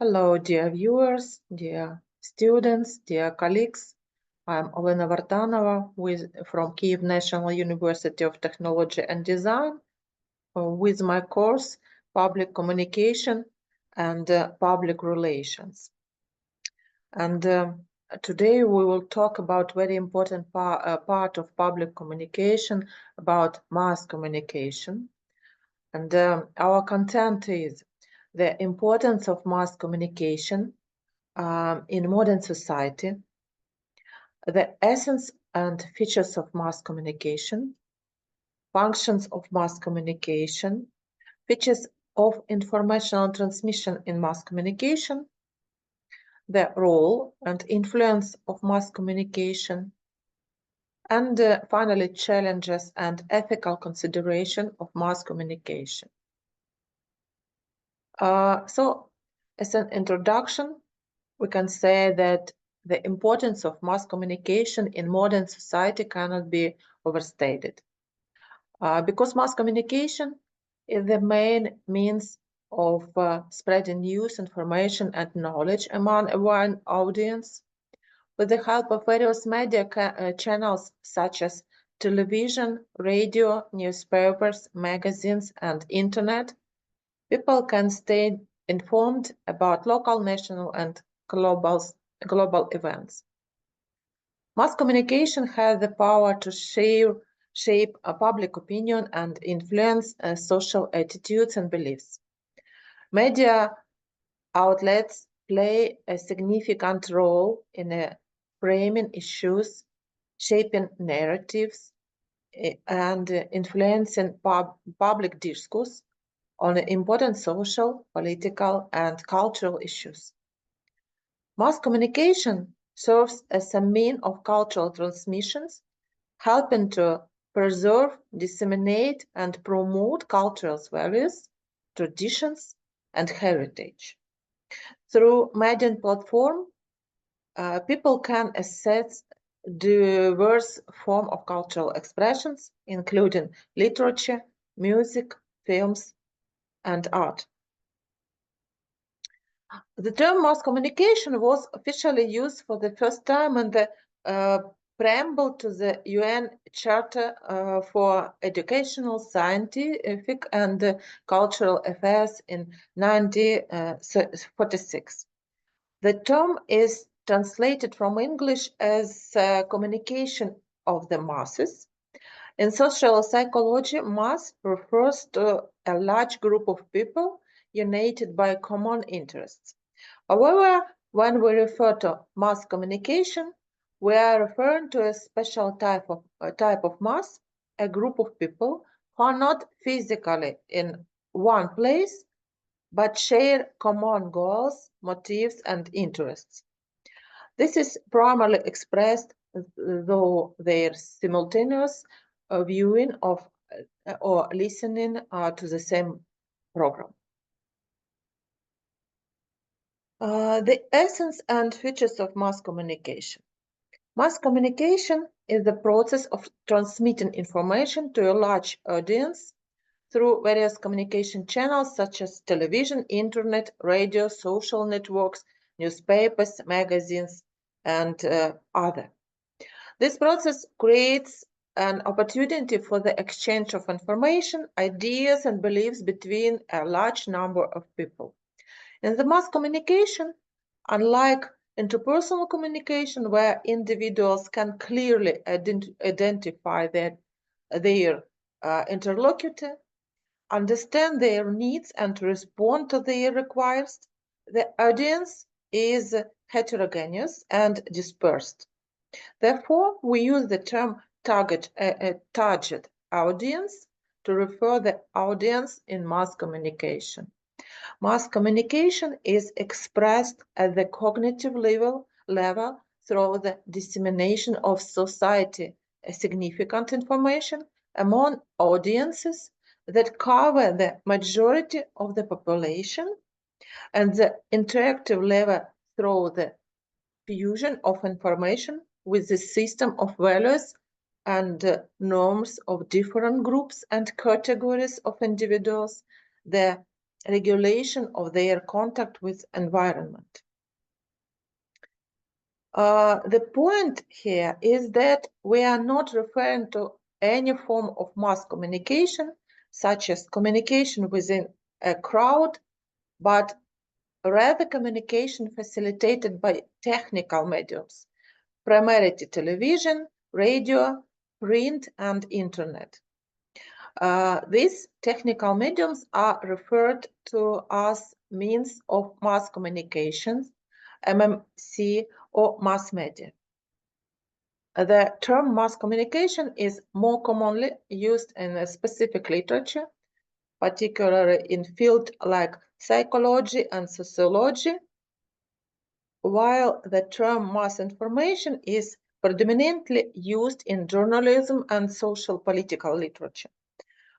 Hello, dear viewers, dear students, dear colleagues. I'm Olena Vartanova from Kyiv National University of Technology and Design with my course Public Communication and Public Relations. And today we will talk about very important part of public communication, about mass communication. And our content is the importance of mass communication in modern society, the essence and features of mass communication, functions of mass communication, features of informational transmission in mass communication, the role and influence of mass communication, and finally, challenges and ethical consideration of mass communication. So, as an introduction, we can say that the importance of mass communication in modern society cannot be overstated. Because mass communication is the main means of spreading news, information, and knowledge among a wide audience. With the help of various media channels such as television, radio, newspapers, magazines, and internet, people can stay informed about local, national, and global events. Mass communication has the power to shape a public opinion and influence social attitudes and beliefs. Media outlets play a significant role in framing issues, shaping narratives, and influencing public discourse on important social, political, and cultural issues. Mass communication serves as a means of cultural transmissions, helping to preserve, disseminate, and promote cultural values, traditions, and heritage. Through media platform, people can access diverse forms of cultural expressions, including literature, music, films, and art. The term mass communication was officially used for the first time in the preamble to the UN Charter for Educational, Scientific, and Cultural Affairs in 1946. The term is translated from English as communication of the masses. In social psychology, mass refers to a large group of people united by common interests. However, when we refer to mass communication, we are referring to a special type of mass, a group of people who are not physically in one place, but share common goals, motives, and interests. This is primarily expressed through their simultaneous viewing of or listening to the same program. The essence and features of mass communication. Mass communication is the process of transmitting information to a large audience through various communication channels such as television, internet, radio, social networks, newspapers, magazines, and other. This process creates an opportunity for the exchange of information, ideas, and beliefs between a large number of people. In the mass communication, unlike interpersonal communication, where individuals can clearly identify their interlocutor, understand their needs, and respond to their requests, the audience is heterogeneous and dispersed. Therefore, we use the term target audience to refer the audience in mass communication. Mass communication is expressed at the cognitive level through the dissemination of society significant information among audiences that cover the majority of the population, and the interactive level through the fusion of information with the system of values and norms of different groups and categories of individuals, the regulation of their contact with environment. The point here is that we are not referring to any form of mass communication, such as communication within a crowd, but rather communication facilitated by technical mediums, primarily television, radio, print, and internet. These technical mediums are referred to as means of mass communication, MMC, or mass media. The term mass communication is more commonly used in a specific literature, particularly in fields like psychology and sociology, while the term mass information is predominantly used in journalism and social political literature.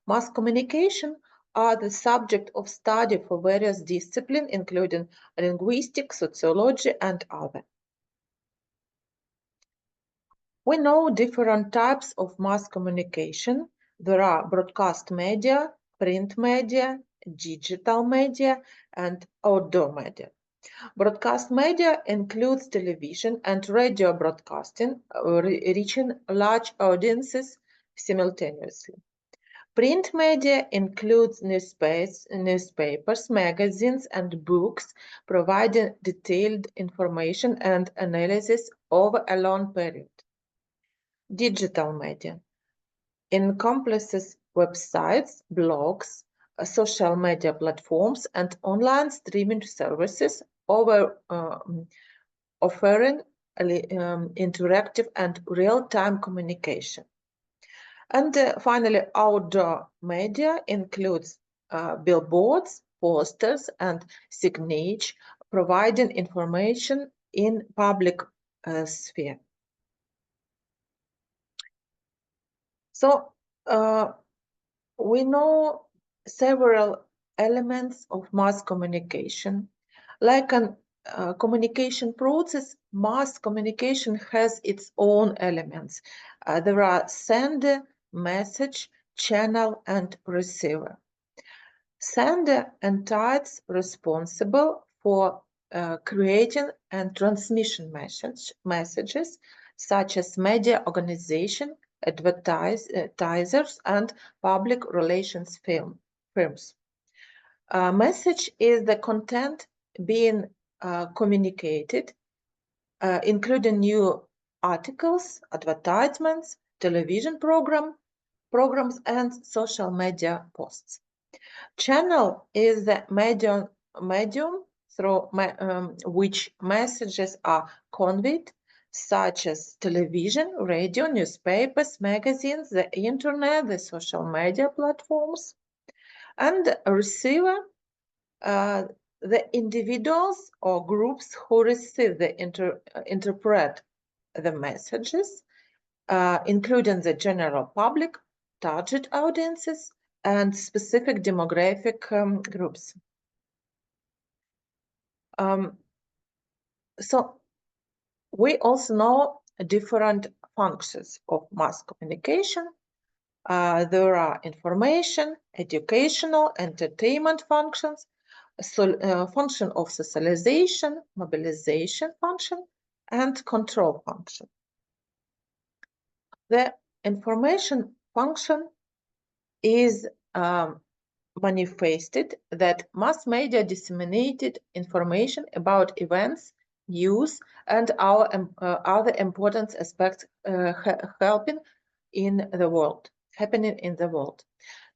Mass communication are the subject of study for various disciplines, including linguistics, sociology, and others. We know different types of mass communication. There are broadcast media, print media, digital media, and outdoor media. Broadcast media includes television and radio broadcasting, reaching large audiences simultaneously. Print media includes newspapers, magazines, and books, providing detailed information and analysis over a long period. Digital media encompasses websites, blogs, social media platforms, and online streaming services offering interactive and real-time communication. And finally, outdoor media includes billboards, posters, and signage, providing information in public sphere. So we know several elements of mass communication. Like an communication process, mass communication has its own elements. There are sender, message, channel, and receiver. Sender entities responsible for creating and transmission messages, such as media organization, advertisers, and public relations firms. Message is the content being communicated, including new articles, advertisements, television programs, and social media posts. Channel is the medium through which messages are conveyed, such as television, radio, newspapers, magazines, the internet, the social media platforms. And a receiver, the individuals or groups who receive the interpret the messages, including the general public, target audiences, and specific demographic groups. So we also know different functions of mass communication. There are information, educational, entertainment functions, function of socialization, mobilization function, and control function. The information function is manifested that mass media disseminated information about events, news, and our other important aspects happening in the world.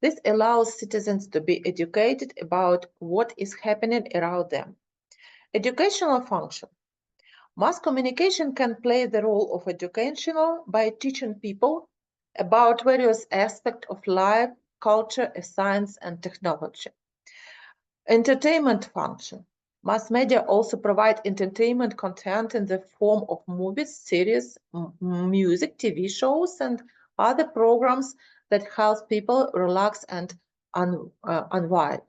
This allows citizens to be educated about what is happening around them. Educational function. Mass communication can play the role of educational by teaching people about various aspects of life, culture, science, and technology. Entertainment function. Mass media also provide entertainment content in the form of movies, series, music, TV shows, and other programs that help people relax and unwind.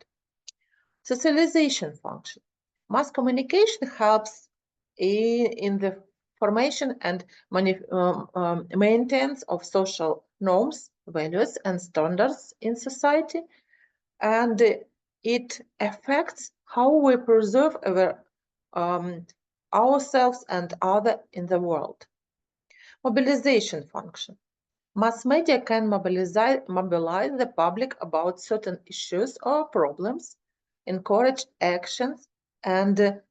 Socialization function. Mass communication helps in the formation and maintenance of social norms, values, and standards in society. And it affects how we preserve ourselves and others in the world. Mobilization function. Mass media can mobilize the public about certain issues or problems, encourage actions and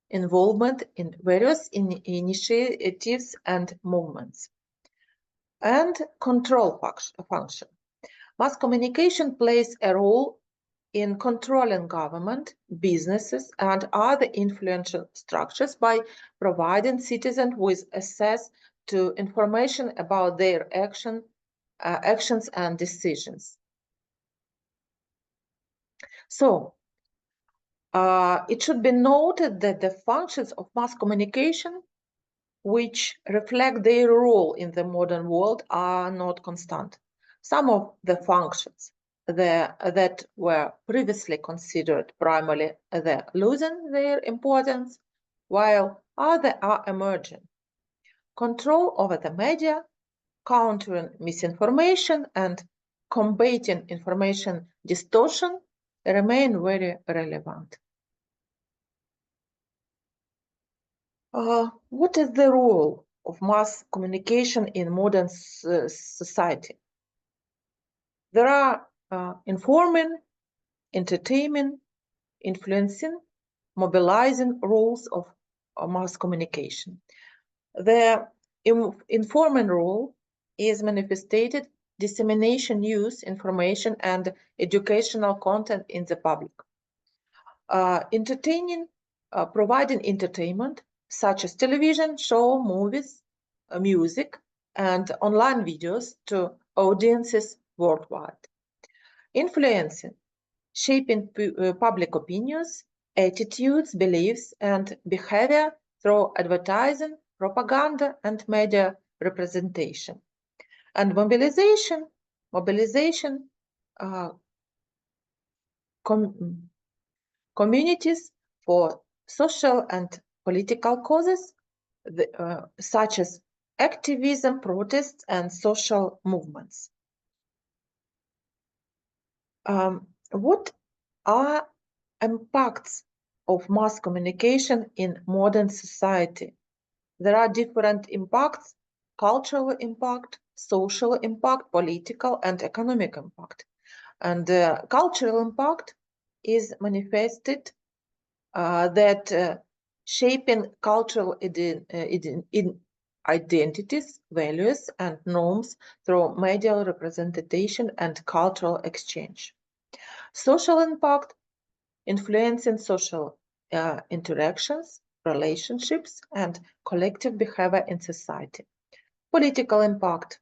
involvement in various initiatives and movements. And control function. Mass communication plays a role in controlling government, businesses, and other influential structures by providing citizens with access to information about their actions and decisions. So, it should be noted that the functions of mass communication, which reflect their role in the modern world, are not constant. Some of the functions that were previously considered primarily losing their importance, while others are emerging. Control over the media, countering misinformation, and combating information distortion remain very relevant. What is the role of mass communication in modern society? There are informing, entertaining, influencing, mobilizing roles of mass communication. The informing role is manifested dissemination, news, information, and educational content in the public. Entertaining, providing entertainment, such as television, show, movies, music, and online videos to audiences worldwide. Influencing, shaping public opinions, attitudes, beliefs, and behavior through advertising, propaganda, and media representation. And mobilization, communities for social and political causes, such as activism, protests, and social movements. What are impacts of mass communication in modern society? There are different impacts: cultural impact, social impact, political and economic impact. And cultural impact is manifested that shaping cultural identities, values, and norms through media representation and cultural exchange. Social impact, influencing social interactions, relationships, and collective behavior in society. Political impact,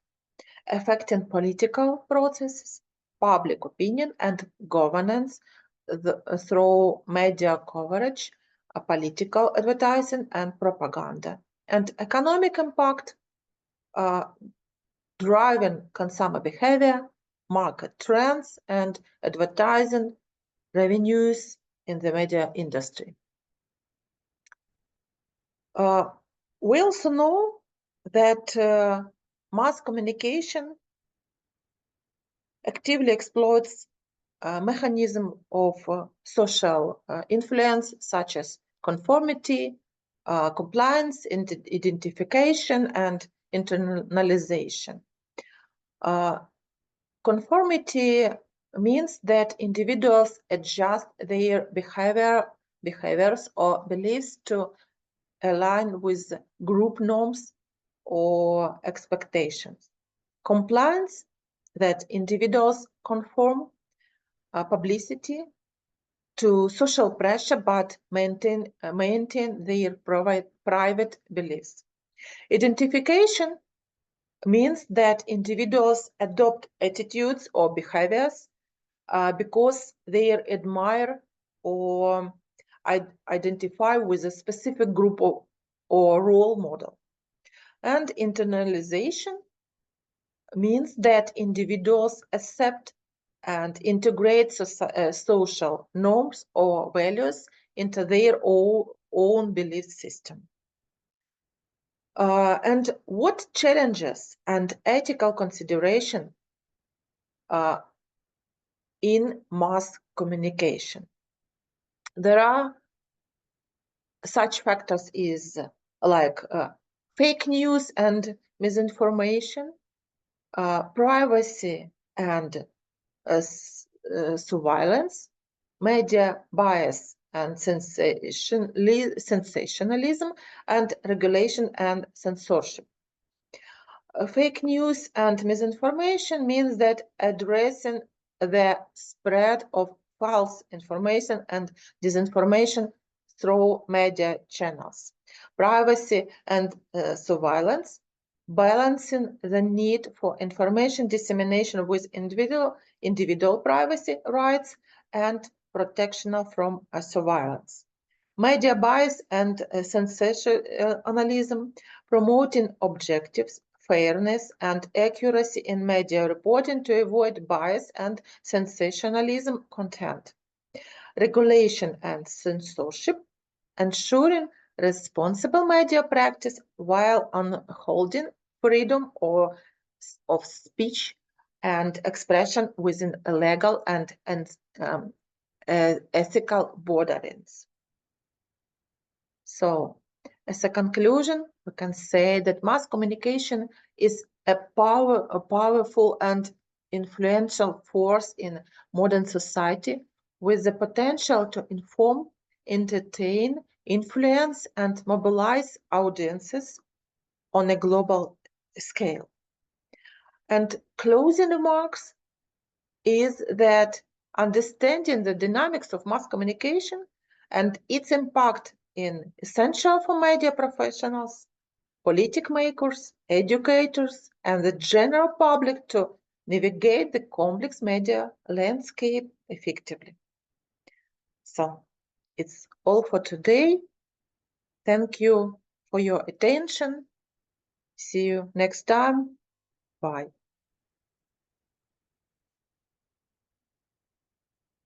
affecting political processes, public opinion, and governance through media coverage, political advertising, and propaganda. And economic impact, driving consumer behavior, market trends, and advertising revenues in the media industry. We also know that mass communication actively exploits mechanism of social influence, such as conformity, compliance, identification, and internalization. Conformity means that individuals adjust their behaviors or beliefs to align with group norms or expectations. Compliance, that individuals conform publicity to social pressure but maintain their private beliefs. Identification means that individuals adopt attitudes or behaviors because they admire or identify with a specific group or role model. And internalization means that individuals accept and integrate social norms or values into their own belief system. And what challenges and ethical consideration in mass communication. There are such factors is like fake news and misinformation, privacy and surveillance, media bias and sensationalism, and regulation and censorship. Fake news and misinformation means that addressing the spread of false information and disinformation through media channels. Privacy and surveillance, balancing the need for information dissemination with individual privacy rights and protection from surveillance. Media bias and sensationalism, promoting objectives, fairness, and accuracy in media reporting to avoid bias and sensationalism content. Regulation and censorship, ensuring responsible media practice while upholding freedom of speech and expression within legal and ethical borderings. So, as a conclusion, we can say that mass communication is a powerful and influential force in modern society with the potential to inform, entertain, influence, and mobilize audiences on a global scale. And closing remarks is that understanding the dynamics of mass communication and its impact is essential for media professionals, policymakers, educators, and the general public to navigate the complex media landscape effectively. So it's all for today. Thank you for your attention. See you next time. Bye.